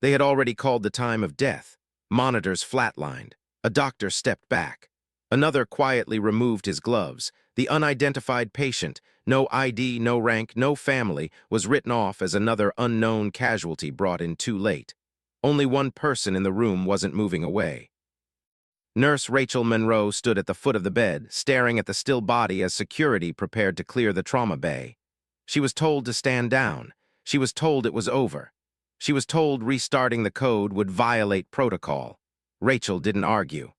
They had already called the time of death. Monitors flatlined. A doctor stepped back. Another quietly removed his gloves. The unidentified patient, no ID, no rank, no family, was written off as another unknown casualty brought in too late. Only one person in the room wasn't moving away. Nurse Rachel Monroe stood at the foot of the bed, staring at the still body as security prepared to clear the trauma bay. She was told to stand down. She was told it was over. She was told restarting the code would violate protocol. Rachel didn't argue.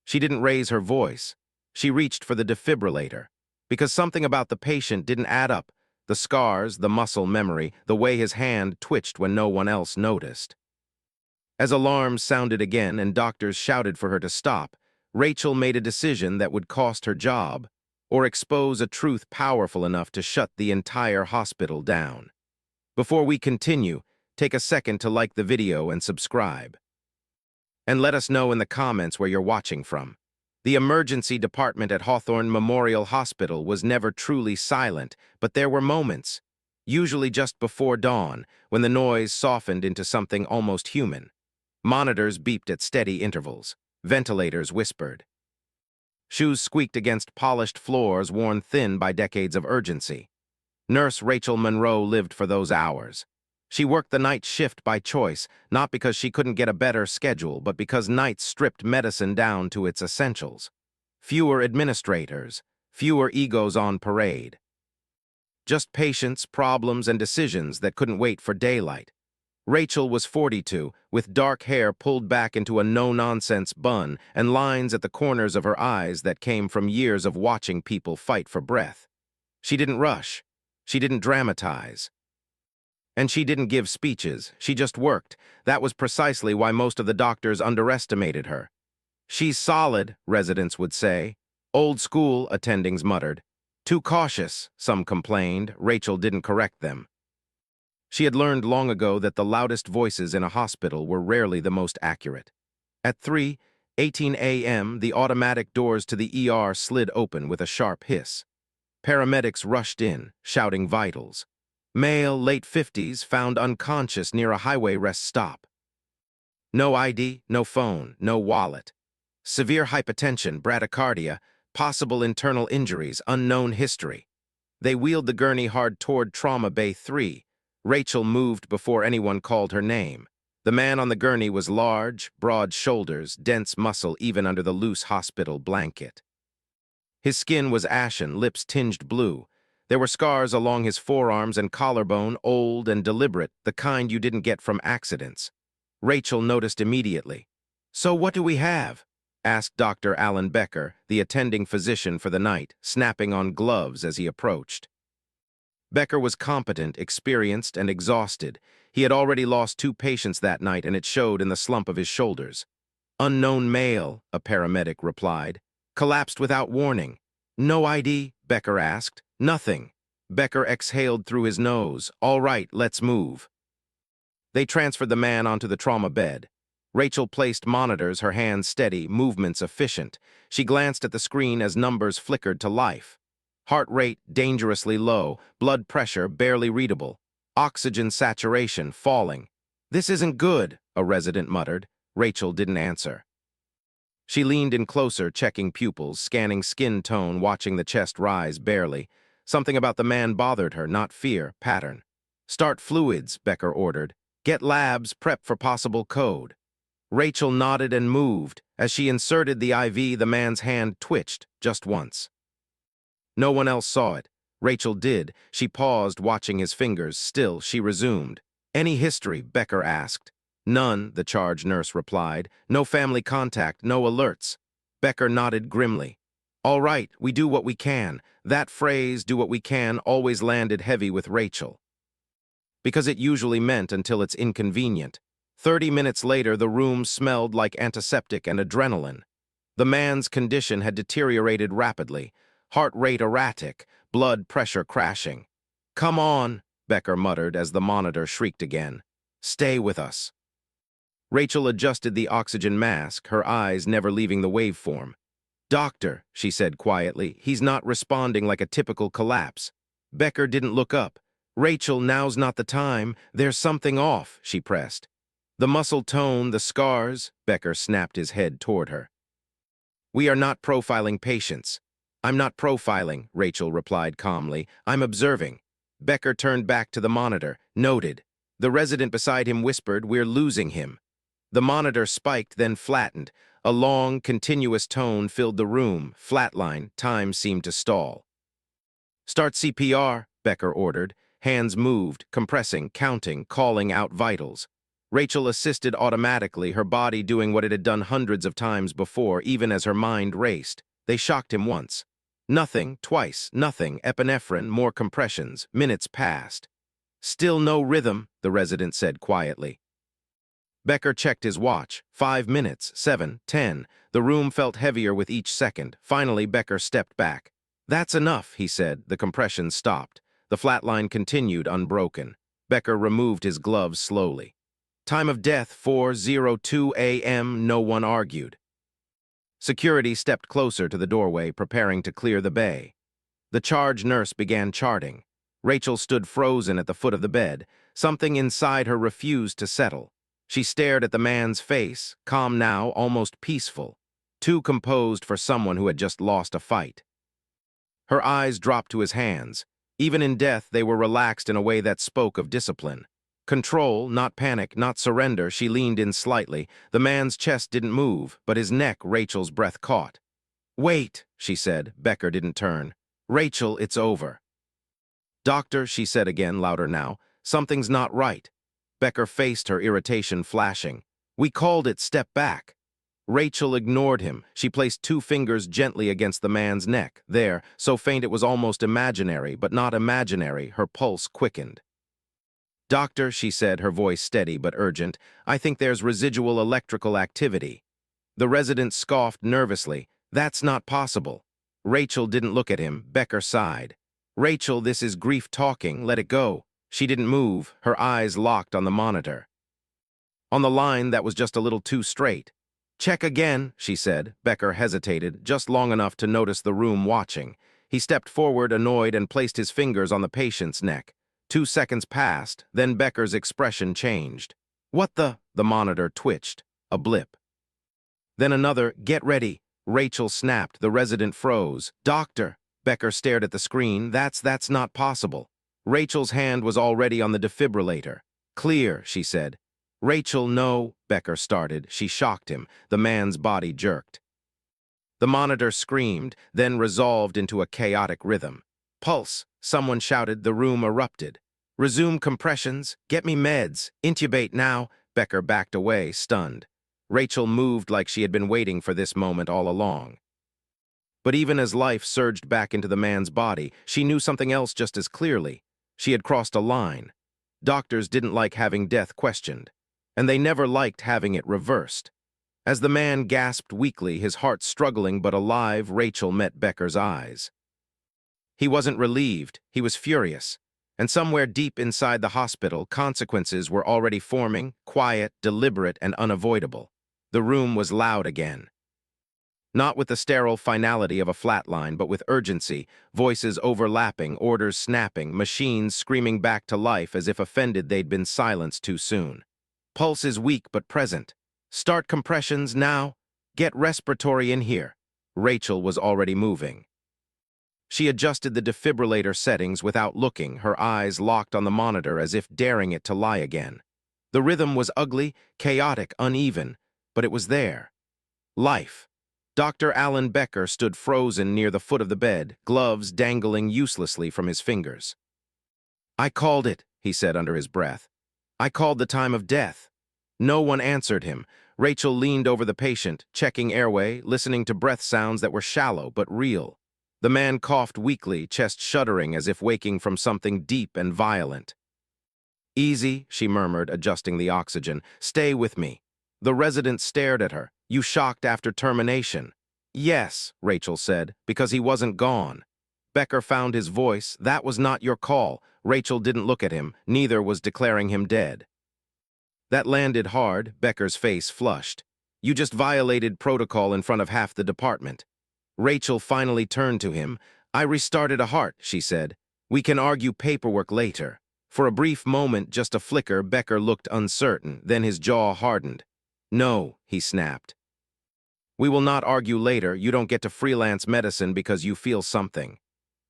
She didn't raise her voice. She reached for the defibrillator. Because something about the patient didn't add up. The scars, the muscle memory, the way his hand twitched when no one else noticed. As alarms sounded again and doctors shouted for her to stop, Rachel made a decision that would cost her job or expose a truth powerful enough to shut the entire hospital down. Before we continue, take a second to like the video and subscribe. And let us know in the comments where you're watching from. The emergency department at Hawthorne Memorial Hospital was never truly silent, but there were moments, usually just before dawn, when the noise softened into something almost human. Monitors beeped at steady intervals. Ventilators whispered. Shoes squeaked against polished floors worn thin by decades of urgency. Nurse Rachel Monroe lived for those hours. She worked the night shift by choice, not because she couldn't get a better schedule, but because nights stripped medicine down to its essentials. Fewer administrators, fewer egos on parade. Just patients, problems, and decisions that couldn't wait for daylight. Rachel was 42, with dark hair pulled back into a no-nonsense bun and lines at the corners of her eyes that came from years of watching people fight for breath. She didn't rush. She didn't dramatize. And she didn't give speeches. She just worked. That was precisely why most of the doctors underestimated her. "She's solid," residents would say. "Old school," attendings muttered. "Too cautious," some complained. Rachel didn't correct them. She had learned long ago that the loudest voices in a hospital were rarely the most accurate. At 3:18 a.m., the automatic doors to the ER slid open with a sharp hiss. Paramedics rushed in, shouting vitals. Male, late 50s, found unconscious near a highway rest stop. No ID, no phone, no wallet. Severe hypotension, bradycardia, possible internal injuries, unknown history. They wheeled the gurney hard toward Trauma Bay 3. Rachel moved before anyone called her name. The man on the gurney was large, broad shoulders, dense muscle even under the loose hospital blanket. His skin was ashen, lips tinged blue. There were scars along his forearms and collarbone, old and deliberate, the kind you didn't get from accidents. Rachel noticed immediately. "So what do we have?" asked Dr. Alan Becker, the attending physician for the night, snapping on gloves as he approached. Becker was competent, experienced, and exhausted. He had already lost 2 patients that night, and it showed in the slump of his shoulders. "Unknown male," a paramedic replied. "Collapsed without warning." "No ID?" Becker asked. "Nothing." Becker exhaled through his nose. "All right, let's move." They transferred the man onto the trauma bed. Rachel placed monitors, her hands steady, movements efficient. She glanced at the screen as numbers flickered to life. Heart rate dangerously low, blood pressure barely readable, oxygen saturation falling. "This isn't good," a resident muttered. Rachel didn't answer. She leaned in closer, checking pupils, scanning skin tone, watching the chest rise barely. Something about the man bothered her, not fear, pattern. "Start fluids," Becker ordered. "Get labs, prep for possible code." Rachel nodded and moved. As she inserted the IV, the man's hand twitched, just once. No one else saw it. Rachel did. She paused, watching his fingers. Still, she resumed. "Any history?" Becker asked. "None," the charge nurse replied. "No family contact, no alerts." Becker nodded grimly. "All right, we do what we can." That phrase, "do what we can," always landed heavy with Rachel. Because it usually meant until it's inconvenient. 30 minutes later, the room smelled like antiseptic and adrenaline. The man's condition had deteriorated rapidly. Heart rate erratic, blood pressure crashing. "Come on," Becker muttered as the monitor shrieked again. "Stay with us." Rachel adjusted the oxygen mask, her eyes never leaving the waveform. "Doctor," she said quietly, "he's not responding like a typical collapse." Becker didn't look up. "Rachel, now's not the time. There's something off," she pressed. The muscle tone, the scars, Becker snapped his head toward her. We are not profiling patients. I'm not profiling, Rachel replied calmly. I'm observing. Becker turned back to the monitor, noted. The resident beside him whispered, we're losing him. The monitor spiked, then flattened. A long, continuous tone filled the room. Flatline, time seemed to stall. Start CPR, Becker ordered. Hands moved, compressing, counting, calling out vitals. Rachel assisted automatically, her body doing what it had done hundreds of times before, even as her mind raced. They shocked him once. Nothing, twice, nothing, epinephrine, more compressions. Minutes passed. Still no rhythm, the resident said quietly. Becker checked his watch. 5 minutes, 7, 10. The room felt heavier with each second. Finally, Becker stepped back. That's enough, he said. The compression stopped. The flatline continued unbroken. Becker removed his gloves slowly. Time of death, 4:02 a.m., no one argued. Security stepped closer to the doorway, preparing to clear the bay. The charge nurse began charting. Rachel stood frozen at the foot of the bed. Something inside her refused to settle. She stared at the man's face, calm now, almost peaceful, too composed for someone who had just lost a fight. Her eyes dropped to his hands. Even in death, they were relaxed in a way that spoke of discipline. Control, not panic, not surrender. She leaned in slightly. The man's chest didn't move, but his neck, Rachel's breath caught. Wait, she said. Becker didn't turn. Rachel, it's over. Doctor, she said again, louder now. Something's not right. Becker faced her, irritation flashing. We called it step back. Rachel ignored him. She placed 2 fingers gently against the man's neck. There, so faint it was almost imaginary, but not imaginary, her pulse quickened. Doctor, she said, her voice steady but urgent, I think there's residual electrical activity. The resident scoffed nervously. That's not possible. Rachel didn't look at him. Becker sighed. Rachel, this is grief talking. Let it go. She didn't move, her eyes locked on the monitor. On the line that was just a little too straight. Check again, she said. Becker hesitated, just long enough to notice the room watching. He stepped forward, annoyed, and placed his fingers on the patient's neck. 2 seconds passed, then Becker's expression changed. What the? The monitor twitched. A blip. Then another, get ready. Rachel snapped. The resident froze. Doctor. Becker stared at the screen. That's not possible. Rachel's hand was already on the defibrillator. Clear, she said. Rachel, no, Becker started. She shocked him. The man's body jerked. The monitor screamed, then resolved into a chaotic rhythm. Pulse, someone shouted. The room erupted. Resume compressions. Get me meds. Intubate now. Becker backed away, stunned. Rachel moved like she had been waiting for this moment all along. But even as life surged back into the man's body, she knew something else just as clearly. She had crossed a line. Doctors didn't like having death questioned, and they never liked having it reversed. As the man gasped weakly, his heart struggling but alive, Rachel met Becker's eyes. He wasn't relieved, he was furious. And somewhere deep inside the hospital, consequences were already forming, quiet, deliberate, and unavoidable. The room was loud again. Not with the sterile finality of a flatline, but with urgency, voices overlapping, orders snapping, machines screaming back to life as if offended they'd been silenced too soon. Pulse is weak but present. Start compressions now. Get respiratory in here. Rachel was already moving. She adjusted the defibrillator settings without looking, her eyes locked on the monitor as if daring it to lie again. The rhythm was ugly, chaotic, uneven, but it was there. Life. Dr. Alan Becker stood frozen near the foot of the bed, gloves dangling uselessly from his fingers. I called it, he said under his breath. I called the time of death. No one answered him. Rachel leaned over the patient, checking airway, listening to breath sounds that were shallow but real. The man coughed weakly, chest shuddering as if waking from something deep and violent. Easy, she murmured, adjusting the oxygen. Stay with me. The resident stared at her. You shocked after termination? Yes, Rachel said, because he wasn't gone. Becker found his voice. That was not your call. Rachel didn't look at him. Neither was declaring him dead. That landed hard. Becker's face flushed. You just violated protocol in front of half the department. Rachel finally turned to him. I restarted a heart, she said. We can argue paperwork later. For a brief moment, just a flicker, Becker looked uncertain, then his jaw hardened. "No," he snapped. "We will not argue later. You don't get to freelance medicine because you feel something."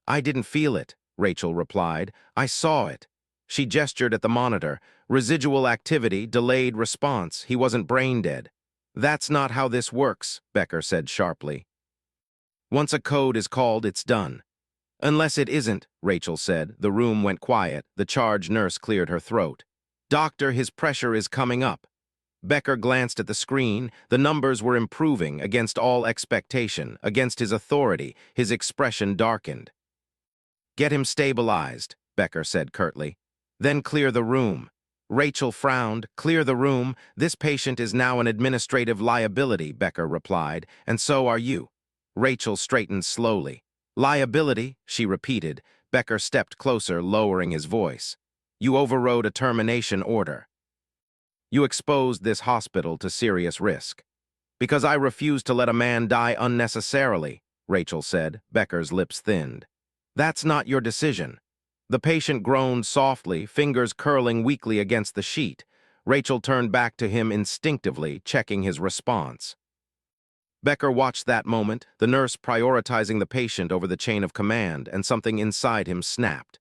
"I didn't feel it," Rachel replied. "I saw it." She gestured at the monitor. "Residual activity, delayed response. He wasn't brain dead." "That's not how this works," Becker said sharply. "Once a code is called, it's done." "Unless it isn't," Rachel said. The room went quiet. The charge nurse cleared her throat. "Doctor, his pressure is coming up." Becker glanced at the screen. The numbers were improving against all expectation, against his authority. His expression darkened. "Get him stabilized," Becker said curtly. "Then clear the room." Rachel frowned. "Clear the room? This patient is now an administrative liability," Becker replied, "and so are you." Rachel straightened slowly. "Liability," she repeated. Becker stepped closer, lowering his voice. "You overrode a termination order. You exposed this hospital to serious risk." "Because I refused to let a man die unnecessarily," Rachel said. Becker's lips thinned. "That's not your decision." The patient groaned softly, fingers curling weakly against the sheet. Rachel turned back to him instinctively, checking his response. Becker watched that moment, the nurse prioritizing the patient over the chain of command, and something inside him snapped.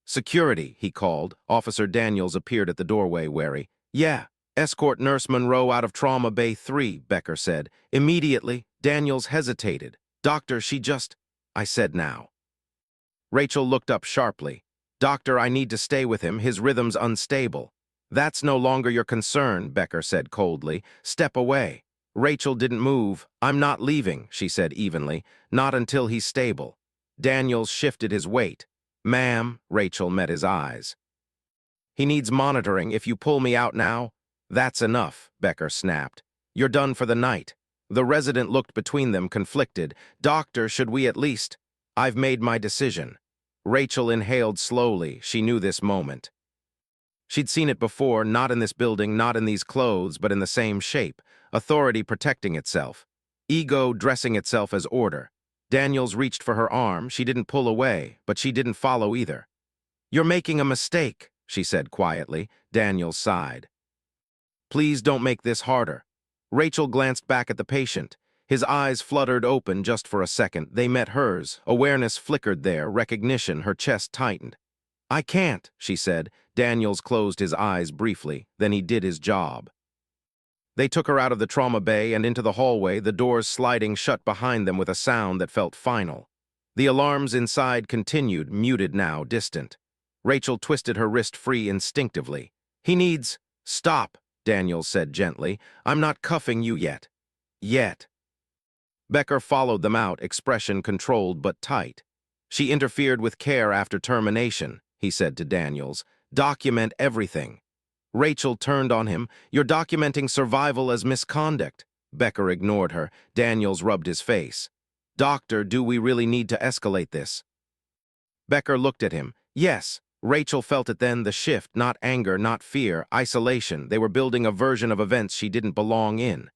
"Security," he called. Officer Daniels appeared at the doorway, wary. "Yeah, escort Nurse Monroe out of Trauma Bay 3, Becker said. Immediately. Daniels hesitated. "Doctor, she just—" "I said now." Rachel looked up sharply. "Doctor, I need to stay with him. His rhythm's unstable." "That's no longer your concern," Becker said coldly. "Step away." Rachel didn't move. "I'm not leaving," she said evenly. "Not until he's stable." Daniels shifted his weight. "Ma'am," Rachel met his eyes. "He needs monitoring. If you pull me out now—" "That's enough," Becker snapped. "You're done for the night." The resident looked between them, conflicted. "Doctor, should we at least—" "I've made my decision." Rachel inhaled slowly. She knew this moment. She'd seen it before, not in this building, not in these clothes, but in the same shape. Authority protecting itself. Ego dressing itself as order. Daniels reached for her arm. She didn't pull away, but she didn't follow either. "You're making a mistake," she said quietly. Daniels sighed. "Please don't make this harder." Rachel glanced back at the patient. His eyes fluttered open just for a second. They met hers. Awareness flickered there, recognition, her chest tightened. "I can't," she said. Daniels closed his eyes briefly. Then he did his job. They took her out of the trauma bay and into the hallway, the doors sliding shut behind them with a sound that felt final. The alarms inside continued, muted now, distant. Rachel twisted her wrist free instinctively. "He needs—" "Stop," Daniels said gently. "I'm not cuffing you yet." "Yet." Becker followed them out, expression controlled but tight. "She interfered with care after termination," he said to Daniels. "Document everything." Rachel turned on him. "You're documenting survival as misconduct." Becker ignored her. Daniels rubbed his face. "Doctor, do we really need to escalate this?" Becker looked at him. Yes. Rachel felt it then, the shift, not anger, not fear, isolation. They were building a version of events she didn't belong in.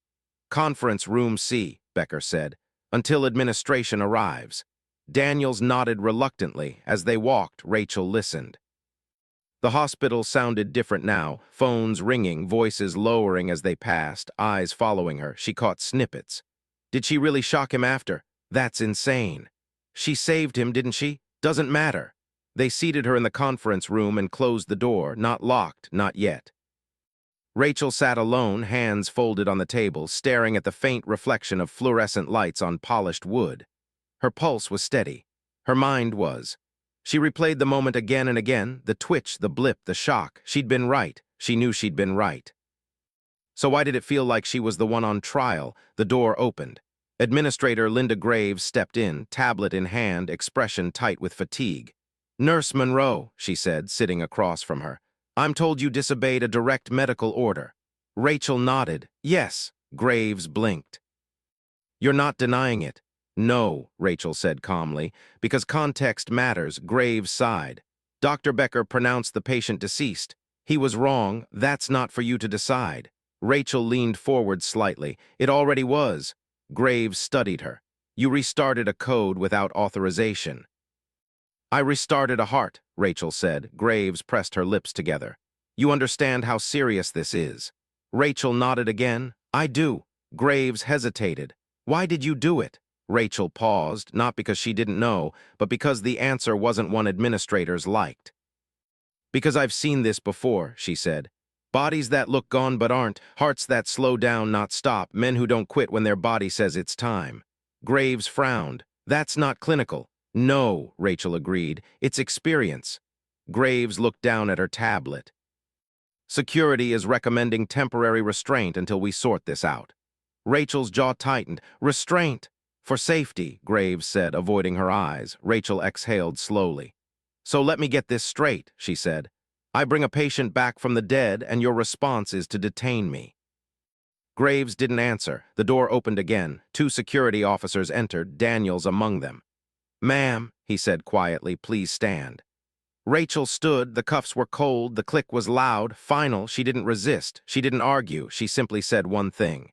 "Conference room C," Becker said, "until administration arrives." Daniels nodded reluctantly. As they walked, Rachel listened. The hospital sounded different now, phones ringing, voices lowering as they passed, eyes following her. She caught snippets. "Did she really shock him after? That's insane." "She saved him, didn't she? Doesn't matter." They seated her in the conference room and closed the door, not locked, not yet. Rachel sat alone, hands folded on the table, staring at the faint reflection of fluorescent lights on polished wood. Her pulse was steady. Her mind was. She replayed the moment again and again, the twitch, the blip, the shock. She'd been right. She knew she'd been right. So why did it feel like she was the one on trial? The door opened. Administrator Linda Graves stepped in, tablet in hand, expression tight with fatigue. "Nurse Monroe," she said, sitting across from her. "I'm told you disobeyed a direct medical order." Rachel nodded. "Yes." Graves blinked. "You're not denying it." "No," Rachel said calmly, "because context matters." Graves sighed. "Dr. Becker pronounced the patient deceased. He was wrong. That's not for you to decide." Rachel leaned forward slightly. "It already was." Graves studied her. "You restarted a code without authorization." "I restarted a heart," Rachel said. Graves pressed her lips together. You understand how serious this is? Rachel nodded again. I do. Graves hesitated. Why did you do it? Rachel paused, not because she didn't know, but because the answer wasn't one administrators liked. Because I've seen this before, she said. Bodies that look gone but aren't, hearts that slow down, not stop, men who don't quit when their body says it's time. Graves frowned. That's not clinical. No, Rachel agreed. It's experience. Graves looked down at her tablet. Security is recommending temporary restraint until we sort this out. Rachel's jaw tightened. Restraint! For safety, Graves said, avoiding her eyes. Rachel exhaled slowly. So let me get this straight, she said. I bring a patient back from the dead, and your response is to detain me. Graves didn't answer. The door opened again. 2 security officers entered, Daniels among them. Ma'am, he said quietly, please stand. Rachel stood, the cuffs were cold, the click was loud, final, she didn't resist, she didn't argue, she simply said one thing.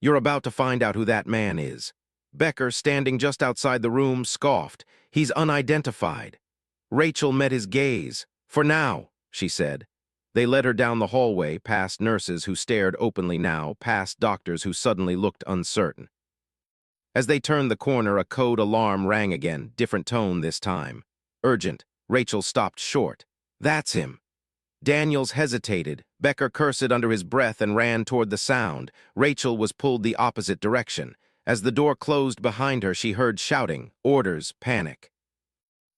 You're about to find out who that man is. Becker, standing just outside the room, scoffed. He's unidentified. Rachel met his gaze. For now, she said. They led her down the hallway, past nurses who stared openly now, past doctors who suddenly looked uncertain. As they turned the corner, a code alarm rang again, different tone this time. Urgent. Rachel stopped short. That's him. Daniels hesitated. Becker cursed under his breath and ran toward the sound. Rachel was pulled the opposite direction. As the door closed behind her, she heard shouting, orders, panic.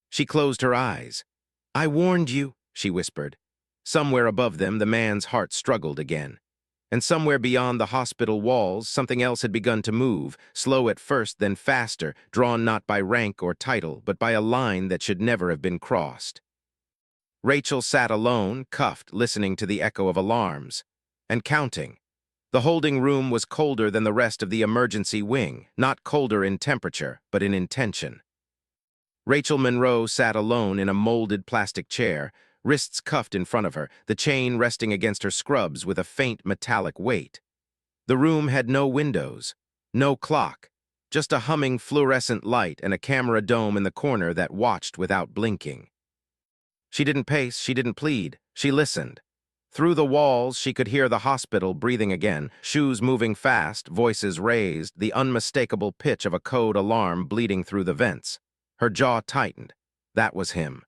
She closed her eyes. I warned you, she whispered. Somewhere above them, the man's heart struggled again. And somewhere beyond the hospital walls, something else had begun to move, slow at first, then faster, drawn not by rank or title, but by a line that should never have been crossed. Rachel sat alone, cuffed, listening to the echo of alarms, and counting. The holding room was colder than the rest of the emergency wing, not colder in temperature, but in intention. Rachel Monroe sat alone in a molded plastic chair, wrists cuffed in front of her, the chain resting against her scrubs with a faint metallic weight. The room had no windows, no clock, just a humming fluorescent light and a camera dome in the corner that watched without blinking. She didn't pace, she didn't plead, she listened. Through the walls, she could hear the hospital breathing again, shoes moving fast, voices raised, the unmistakable pitch of a code alarm bleeding through the vents. Her jaw tightened. That was him.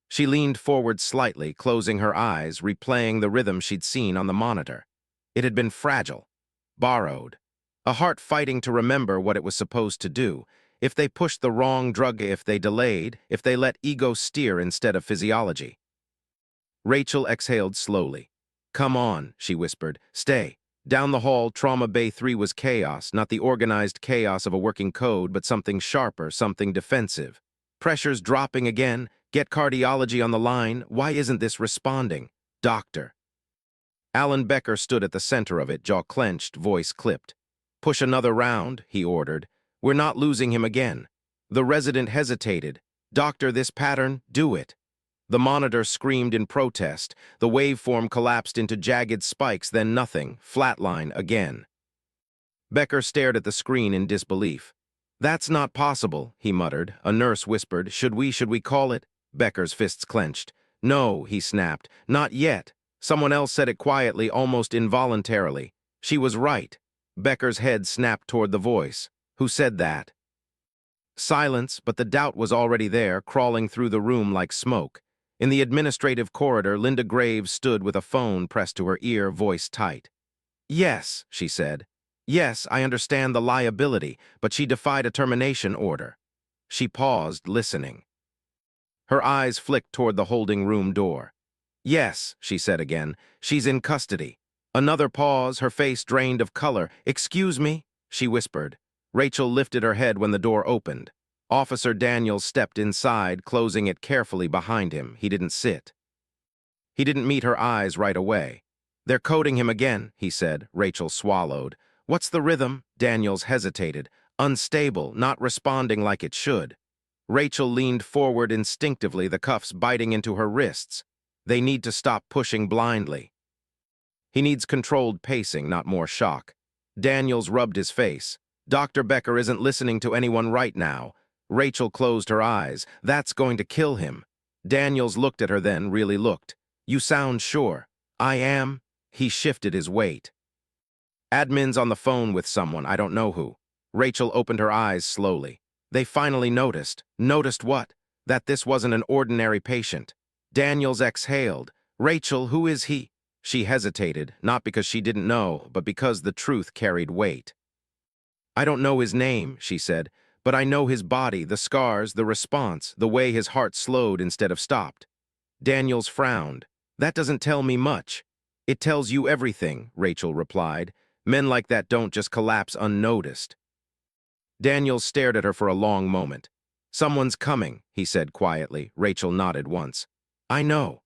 She leaned forward slightly, closing her eyes, replaying the rhythm she'd seen on the monitor. It had been fragile, borrowed. A heart fighting to remember what it was supposed to do. If they pushed the wrong drug, if they delayed, if they let ego steer instead of physiology. Rachel exhaled slowly. Come on, she whispered. Stay. Down the hall, Trauma Bay 3 was chaos, not the organized chaos of a working code, but something sharper, something defensive. Pressure's dropping again. Get cardiology on the line. Why isn't this responding? Doctor. Alan Becker stood at the center of it, jaw clenched, voice clipped. Push another round, he ordered. We're not losing him again. The resident hesitated. Doctor, this pattern, do it. The monitor screamed in protest. The waveform collapsed into jagged spikes, then nothing, flatline again. Becker stared at the screen in disbelief. That's not possible, he muttered. A nurse whispered, Should we call it? Becker's fists clenched. No, he snapped. Not yet. Someone else said it quietly, almost involuntarily. She was right. Becker's head snapped toward the voice. Who said that? Silence, but the doubt was already there, crawling through the room like smoke. In the administrative corridor, Linda Graves stood with a phone pressed to her ear, voice tight. Yes, she said. Yes, I understand the liability, but she defied a termination order. She paused, listening. Her eyes flicked toward the holding room door. Yes, she said again, she's in custody. Another pause, her face drained of color. Excuse me, she whispered. Rachel lifted her head when the door opened. Officer Daniels stepped inside, closing it carefully behind him. He didn't sit. He didn't meet her eyes right away. They're coding him again, he said. Rachel swallowed. What's the rhythm? Daniels hesitated. Unstable, not responding like it should. Rachel leaned forward instinctively, the cuffs biting into her wrists. They need to stop pushing blindly. He needs controlled pacing, not more shock. Daniels rubbed his face. Dr. Becker isn't listening to anyone right now. Rachel closed her eyes. That's going to kill him. Daniels looked at her then, really looked. You sound sure. I am? He shifted his weight. Admin's on the phone with someone, I don't know who. Rachel opened her eyes slowly. They finally noticed. Noticed what? That this wasn't an ordinary patient. Daniels exhaled. Rachel, who is he? She hesitated, not because she didn't know, but because the truth carried weight. I don't know his name, she said, but I know his body, the scars, the response, the way his heart slowed instead of stopped. Daniels frowned. That doesn't tell me much. It tells you everything, Rachel replied. Men like that don't just collapse unnoticed. Daniels stared at her for a long moment. Someone's coming, he said quietly. Rachel nodded once. I know.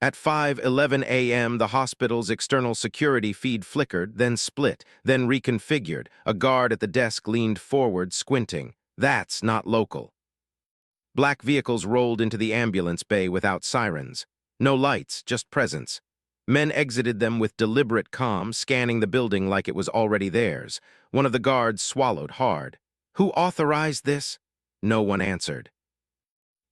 At 5:11 a.m., the hospital's external security feed flickered, then split, then reconfigured. A guard at the desk leaned forward, squinting. That's not local. Black vehicles rolled into the ambulance bay without sirens. No lights, just presence. Men exited them with deliberate calm, scanning the building like it was already theirs. One of the guards swallowed hard. Who authorized this? No one answered.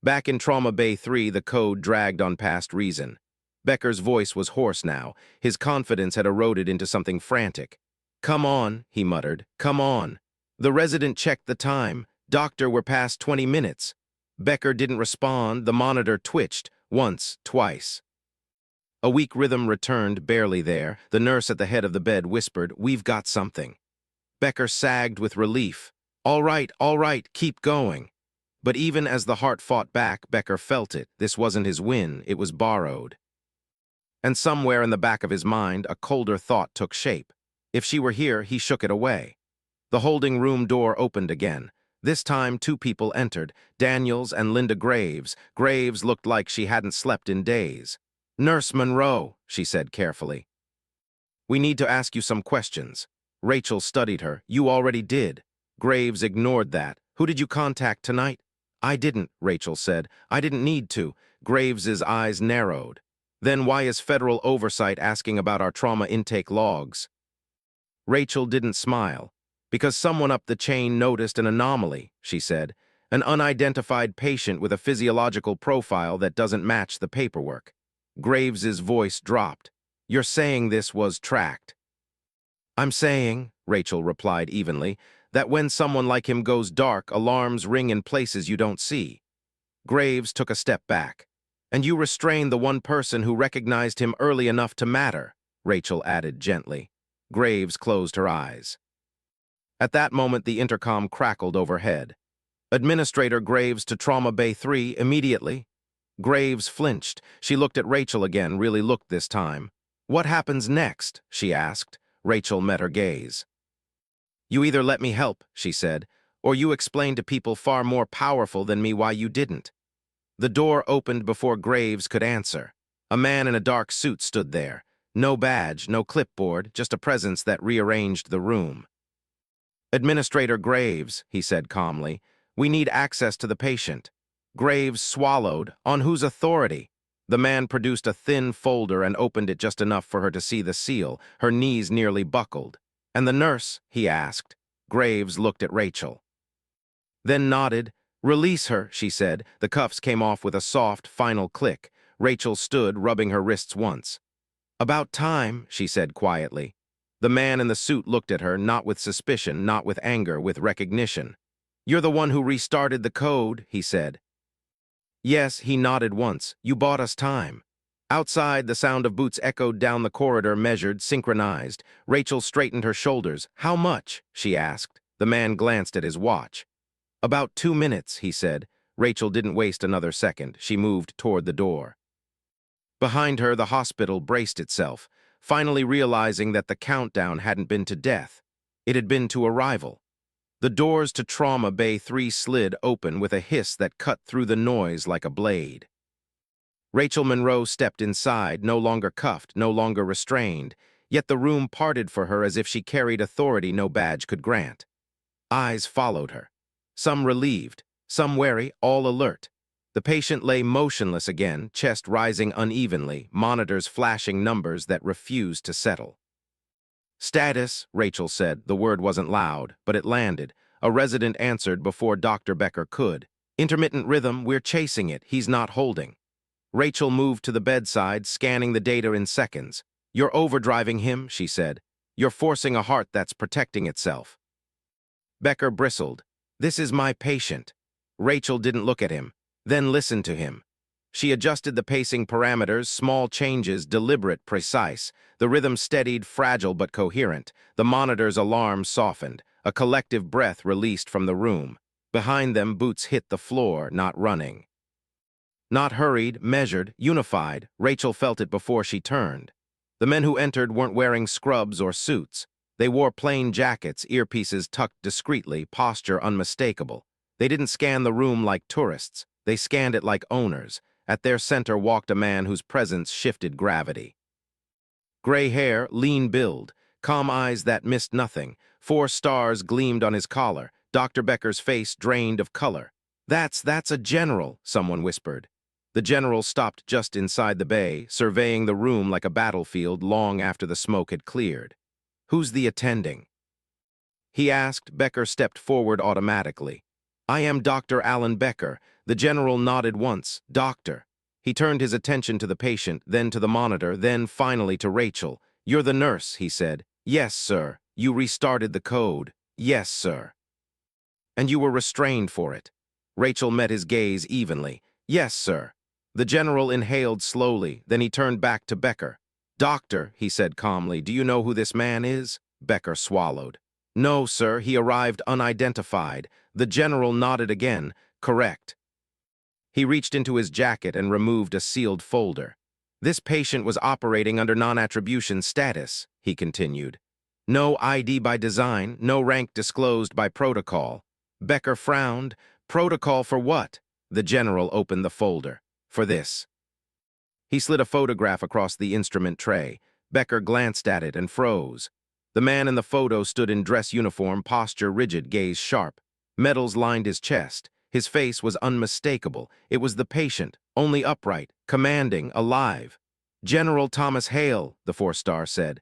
Back in Trauma Bay 3, the code dragged on past reason. Becker's voice was hoarse now. His confidence had eroded into something frantic. Come on, he muttered. Come on. The resident checked the time. Doctor, we're past 20 minutes. Becker didn't respond. The monitor twitched. Once, twice. A weak rhythm returned, barely there. The nurse at the head of the bed whispered, We've got something. Becker sagged with relief. All right, keep going. But even as the heart fought back, Becker felt it. This wasn't his win, it was borrowed. And somewhere in the back of his mind, a colder thought took shape. If she were here, he shook it away. The holding room door opened again. This time, two people entered, Daniels and Linda Graves. Graves looked like she hadn't slept in days. Nurse Monroe, she said carefully. We need to ask you some questions. Rachel studied her. You already did. Graves ignored that. Who did you contact tonight? I didn't, Rachel said. I didn't need to. Graves's eyes narrowed. Then why is federal oversight asking about our trauma intake logs? Rachel didn't smile. Because someone up the chain noticed an anomaly, she said. An unidentified patient with a physiological profile that doesn't match the paperwork. Graves's voice dropped. You're saying this was tracked? I'm saying, Rachel replied evenly, that when someone like him goes dark, alarms ring in places you don't see. Graves took a step back. And you restrained the one person who recognized him early enough to matter, Rachel added gently. Graves closed her eyes. At that moment, the intercom crackled overhead. Administrator Graves to Trauma Bay 3 immediately. Graves flinched. She looked at Rachel again, really looked this time. What happens next? She asked. Rachel met her gaze. You either let me help, she said, or you explain to people far more powerful than me why you didn't. The door opened before Graves could answer. A man in a dark suit stood there. No badge, no clipboard, just a presence that rearranged the room. Administrator Graves, he said calmly, we need access to the patient. Graves swallowed. On whose authority? The man produced a thin folder and opened it just enough for her to see the seal. Her knees nearly buckled. And the nurse? He asked. Graves looked at Rachel. Then nodded. Release her, she said. The cuffs came off with a soft, final click. Rachel stood, rubbing her wrists once. About time, she said quietly. The man in the suit looked at her, not with suspicion, not with anger, with recognition. You're the one who restarted the code, he said. Yes, he nodded once. You bought us time. Outside, the sound of boots echoed down the corridor, measured, synchronized. Rachel straightened her shoulders. How much? She asked. The man glanced at his watch. About 2 minutes, he said. Rachel didn't waste another second. She moved toward the door. Behind her, the hospital braced itself, finally realizing that the countdown hadn't been to death. It had been to arrival. The doors to Trauma Bay 3 slid open with a hiss that cut through the noise like a blade. Rachel Monroe stepped inside, no longer cuffed, no longer restrained, yet the room parted for her as if she carried authority no badge could grant. Eyes followed her. Some relieved, some wary, all alert. The patient lay motionless again, chest rising unevenly, monitors flashing numbers that refused to settle. Status, Rachel said. The word wasn't loud, but it landed. A resident answered before Dr. Becker could. Intermittent rhythm, we're chasing it, he's not holding. Rachel moved to the bedside, scanning the data in seconds. "You're overdriving him," she said. "You're forcing a heart that's protecting itself." Becker bristled. "This is my patient." Rachel didn't look at him, then listened to him. She adjusted the pacing parameters, small changes, deliberate, precise. The rhythm steadied, fragile but coherent. The monitor's alarm softened. A collective breath released from the room. Behind them, boots hit the floor, not running. Not hurried, measured, unified, Rachel felt it before she turned. The men who entered weren't wearing scrubs or suits. They wore plain jackets, earpieces tucked discreetly, posture unmistakable. They didn't scan the room like tourists. They scanned it like owners. At their center walked a man whose presence shifted gravity. Gray hair, lean build, calm eyes that missed nothing. 4 stars gleamed on his collar. Dr. Becker's face drained of color. That's a general," someone whispered. The general stopped just inside the bay, surveying the room like a battlefield long after the smoke had cleared. "Who's the attending?" he asked. Becker stepped forward automatically. "I am Dr. Alan Becker." The general nodded once. "Doctor." He turned his attention to the patient, then to the monitor, then finally to Rachel. "You're the nurse," he said. "Yes, sir. You restarted the code." "Yes, sir." "And you were restrained for it." Rachel met his gaze evenly. "Yes, sir." The general inhaled slowly, then he turned back to Becker. "Doctor," he said calmly, "do you know who this man is?" Becker swallowed. "No, sir, he arrived unidentified." The general nodded again. "Correct." He reached into his jacket and removed a sealed folder. "This patient was operating under non-attribution status," he continued. "No ID by design, no rank disclosed by protocol." Becker frowned. "Protocol for what?" The general opened the folder. "For this." He slid a photograph across the instrument tray. Becker glanced at it and froze. The man in the photo stood in dress uniform, posture rigid, gaze sharp. Medals lined his chest. His face was unmistakable. It was the patient, only upright, commanding, alive. "General Thomas Hale," the 4-star said.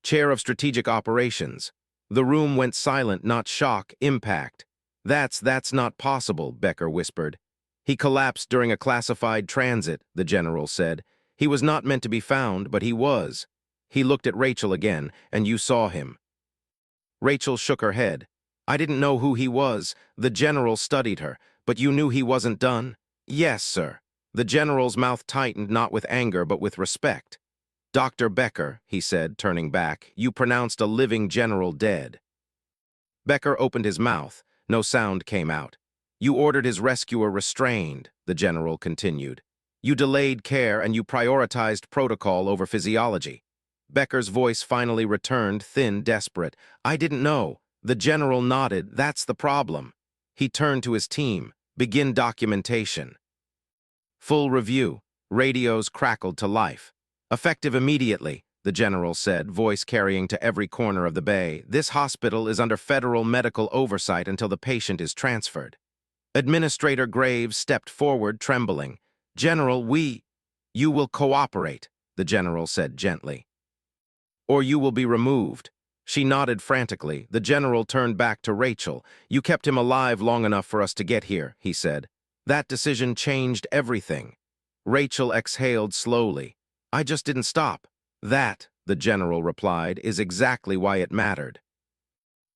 "Chair of Strategic Operations." The room went silent, not shock, impact. That's not possible," Becker whispered. "He collapsed during a classified transit," the general said. "He was not meant to be found, but he was." He looked at Rachel again. "And you saw him." Rachel shook her head. "I didn't know who he was." The general studied her. "But you knew he wasn't done?" "Yes, sir." The general's mouth tightened, not with anger, but with respect. "Dr. Becker," he said, turning back, "you pronounced a living general dead." Becker opened his mouth. No sound came out. "You ordered his rescuer restrained," the general continued. "You delayed care and you prioritized protocol over physiology." Becker's voice finally returned, thin, desperate. "I didn't know." The general nodded. "That's the problem." He turned to his team. "Begin documentation." Full review. Radios crackled to life. "Effective immediately," the general said, voice carrying to every corner of the bay. "This hospital is under federal medical oversight until the patient is transferred." Administrator Graves stepped forward, trembling. "General, you will cooperate," the general said gently. "Or you will be removed." She nodded frantically. The general turned back to Rachel. "You kept him alive long enough for us to get here," he said. "That decision changed everything." Rachel exhaled slowly. "I just didn't stop." "That," the general replied, "is exactly why it mattered."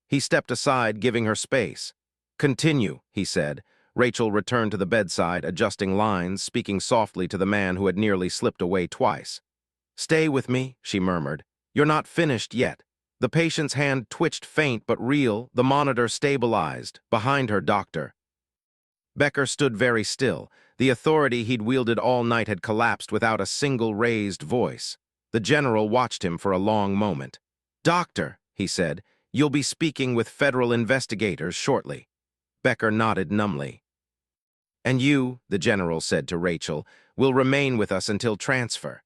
He stepped aside, giving her space. "Continue," he said. Rachel returned to the bedside, adjusting lines, speaking softly to the man who had nearly slipped away twice. "Stay with me," she murmured. "You're not finished yet." The patient's hand twitched, faint but real. The monitor stabilized. Behind her, Doctor. Becker stood very still. The authority he'd wielded all night had collapsed without a single raised voice. The general watched him for a long moment. "Doctor," he said, "you'll be speaking with federal investigators shortly." Becker nodded numbly. "And you," the general said to Rachel, "will remain with us until transfer."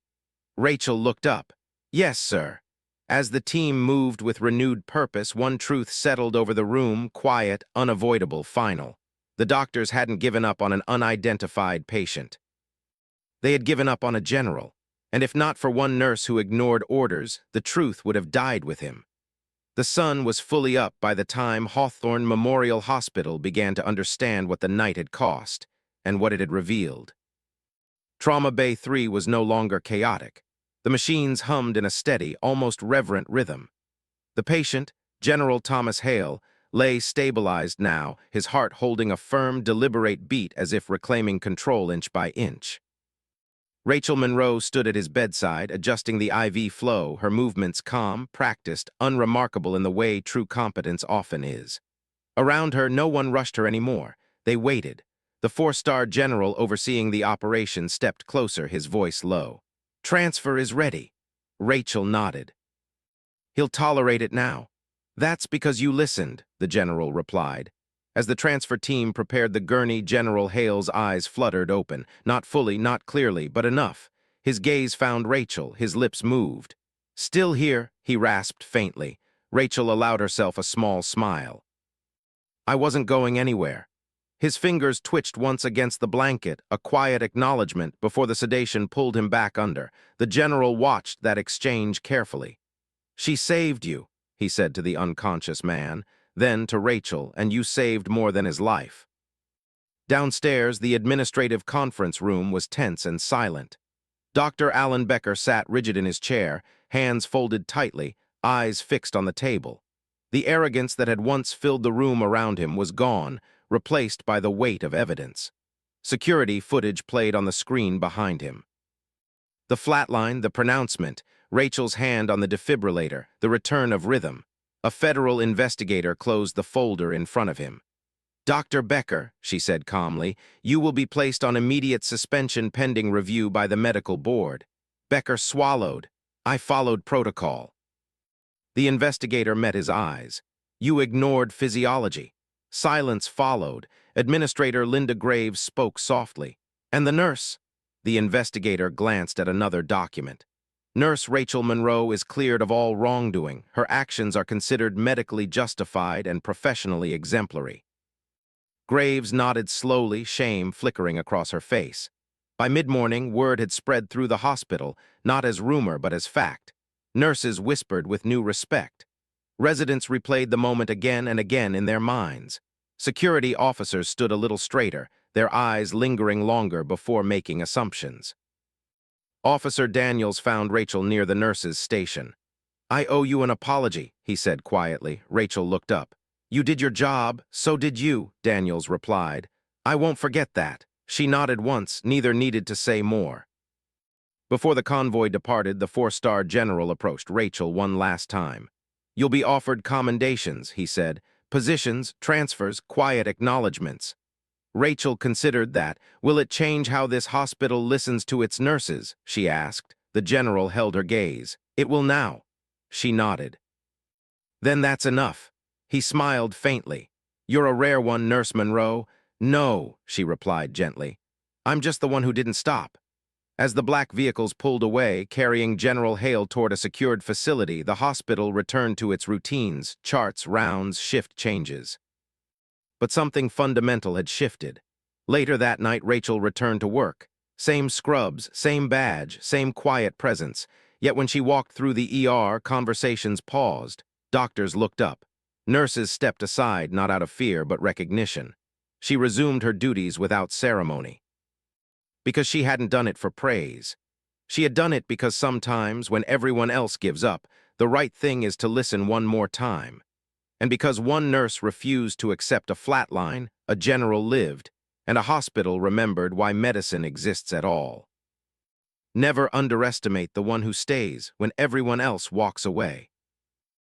Rachel looked up. "Yes, sir." As the team moved with renewed purpose, one truth settled over the room, quiet, unavoidable, final. The doctors hadn't given up on an unidentified patient. They had given up on a general, and if not for one nurse who ignored orders, the truth would have died with him. The sun was fully up by the time Hawthorne Memorial Hospital began to understand what the night had cost and what it had revealed. Trauma Bay 3 was no longer chaotic. The machines hummed in a steady, almost reverent rhythm. The patient, General Thomas Hale, lay stabilized now, his heart holding a firm, deliberate beat as if reclaiming control inch by inch. Rachel Monroe stood at his bedside, adjusting the IV flow, her movements calm, practiced, unremarkable in the way true competence often is. Around her, no one rushed her anymore. They waited. The four-star general overseeing the operation stepped closer, his voice low. "Transfer is ready." Rachel nodded. "He'll tolerate it now." "That's because you listened," the general replied. As the transfer team prepared the gurney, General Hale's eyes fluttered open, not fully, not clearly, but enough. His gaze found Rachel, his lips moved. "Still here," he rasped faintly. Rachel allowed herself a small smile. "I wasn't going anywhere." His fingers twitched once against the blanket, a quiet acknowledgement before the sedation pulled him back under. The general watched that exchange carefully. "She saved you," he said to the unconscious man, then to Rachel, "and you saved more than his life." Downstairs, the administrative conference room was tense and silent. Dr. Alan Becker sat rigid in his chair, hands folded tightly, eyes fixed on the table. The arrogance that had once filled the room around him was gone, replaced by the weight of evidence. Security footage played on the screen behind him. The flatline, the pronouncement, Rachel's hand on the defibrillator, the return of rhythm. A federal investigator closed the folder in front of him. "Dr. Becker," she said calmly, "you will be placed on immediate suspension pending review by the medical board." Becker swallowed. "I followed protocol." The investigator met his eyes. "You ignored physiology." Silence followed. Administrator Linda Graves spoke softly. "And the nurse?" The investigator glanced at another document. "Nurse Rachel Monroe is cleared of all wrongdoing. Her actions are considered medically justified and professionally exemplary." Graves nodded slowly, shame flickering across her face. By mid-morning, word had spread through the hospital, not as rumor but as fact. Nurses whispered with new respect. Residents replayed the moment again and again in their minds. Security officers stood a little straighter, their eyes lingering longer before making assumptions. Officer Daniels found Rachel near the nurse's station. "I owe you an apology," he said quietly. Rachel looked up. "You did your job, so did you," Daniels replied. "I won't forget that." She nodded once, neither needed to say more. Before the convoy departed, the four-star general approached Rachel one last time. "You'll be offered commendations," he said. "Positions, transfers, quiet acknowledgments." Rachel considered that. "Will it change how this hospital listens to its nurses?" she asked. The general held her gaze. "It will now." She nodded. "Then that's enough." He smiled faintly. "You're a rare one, Nurse Monroe." "No," she replied gently. "I'm just the one who didn't stop." As the black vehicles pulled away, carrying General Hale toward a secured facility, the hospital returned to its routines, charts, rounds, shift changes. But something fundamental had shifted. Later that night, Rachel returned to work. Same scrubs, same badge, same quiet presence. Yet when she walked through the ER, conversations paused. Doctors looked up. Nurses stepped aside, not out of fear, but recognition. She resumed her duties without ceremony. Because she hadn't done it for praise. She had done it because sometimes, when everyone else gives up, the right thing is to listen one more time. And because one nurse refused to accept a flatline, a general lived, and a hospital remembered why medicine exists at all. Never underestimate the one who stays when everyone else walks away.